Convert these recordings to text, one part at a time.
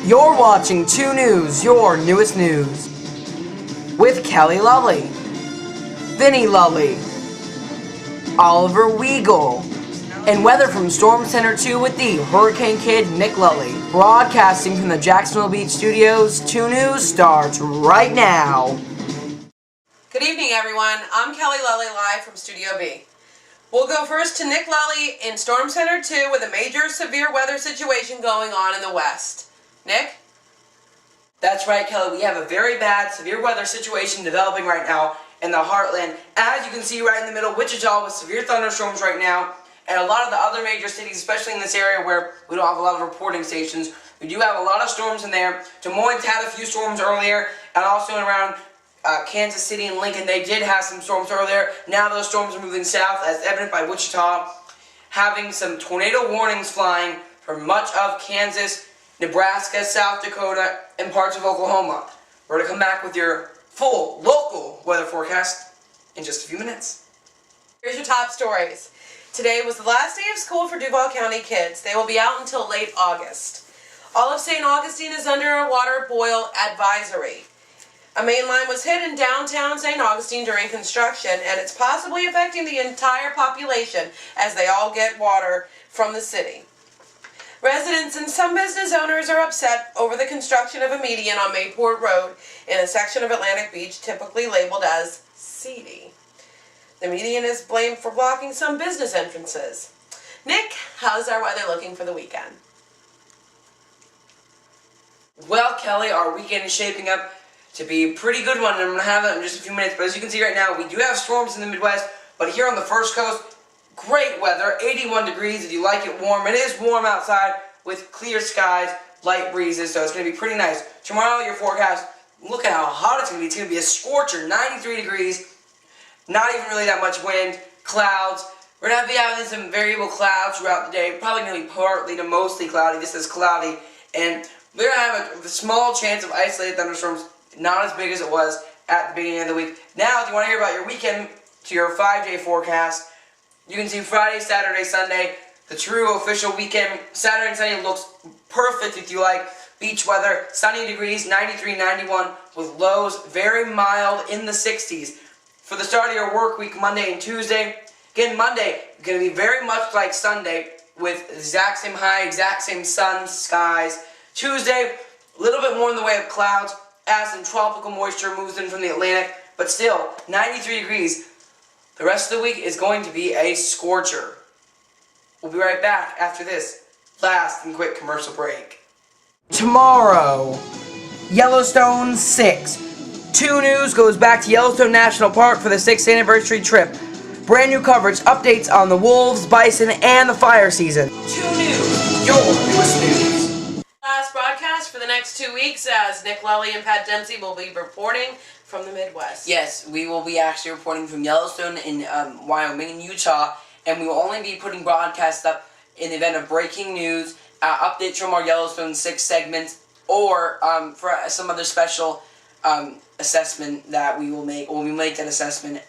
You're watching 2 News, your newest news. With Kelly Lully, Vinny Lully, Oliver Weigel, and weather from Storm Center 2 with the Hurricane Kid Nick Lully. Broadcasting from the Jacksonville Beach Studios, 2 News starts right now. Good evening, everyone. I'm Kelly Lully, live from Studio B. We'll go first to Nick Lully in Storm Center 2 with a major severe weather situation going on in the west. Nick? That's right, Kelly. We have a very bad severe weather situation developing right now in the heartland. As you can see right in the middle, Wichita with severe thunderstorms right now, and a lot of the other major cities, especially in this area where we don't have a lot of reporting stations. We do have a lot of storms in there. Des Moines had a few storms earlier, and also around Kansas City and Lincoln, they did have some storms earlier. Now those storms are moving south, as evident by Wichita having some tornado warnings flying for much of Kansas, Nebraska, South Dakota, and parts of Oklahoma. We're going to come back with your full local weather forecast in just a few minutes. Here's your top stories. Today was the last day of school for Duval County kids. They will be out until late August. All of St. Augustine is under a water boil advisory. A main line was hit in downtown St. Augustine during construction, and it's possibly affecting the entire population as they all get water from the city. Residents and some business owners are upset over the construction of a median on Mayport Road in a section of Atlantic Beach typically labeled as seedy. The median is blamed for blocking some business entrances. Nick, how's our weather looking for the weekend? Well, Kelly, our weekend is shaping up to be a pretty good one, and I'm going to have that in just a few minutes. But as you can see right now, we do have storms in the Midwest, but here on the First Coast, great weather, 81 degrees if you like it warm. It is warm outside with clear skies, light breezes, so it's going to be pretty nice. Tomorrow, your forecast, look at how hot it's going to be. It's going to be a scorcher, 93 degrees, not even really that much wind, clouds. We're going to be having some variable clouds throughout the day, probably going to be partly to mostly cloudy. This is cloudy, and we're going to have a small chance of isolated thunderstorms, not as big as it was at the beginning of the week. Now, if you want to hear about your weekend, to your 5-day forecast, you can see Friday, Saturday, Sunday, the true official weekend. Saturday and Sunday looks perfect if you like beach weather. Sunny degrees, 93, 91, with lows very mild in the 60s. For the start of your work week, Monday and Tuesday. Again, Monday, going to be very much like Sunday, with exact same high, exact same sun, skies. Tuesday, a little bit more in the way of clouds, as some tropical moisture moves in from the Atlantic, but still, 93 degrees. The rest of the week is going to be a scorcher. We'll be right back after this last and quick commercial break. Tomorrow, Yellowstone 6. 2 News goes back to Yellowstone National Park for the 6th anniversary trip. Brand new coverage, updates on the wolves, bison, and the fire season. 2 News, your newest news. Last broadcast for the next 2 weeks as Nick Lully and Pat Dempsey will be reporting from the Midwest. Yes, we will be actually reporting from Yellowstone in Wyoming and Utah, and we will only be putting broadcasts up in the event of breaking news, updates from our Yellowstone 6 segments, or for some other special assessment that we will make. We'll make that assessment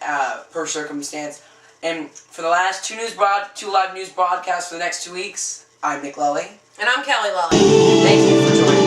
per circumstance. And for the last 2 live news broadcasts for the next 2 weeks, I'm Nick Lully. And I'm Kelly Lully. Thank you for joining us.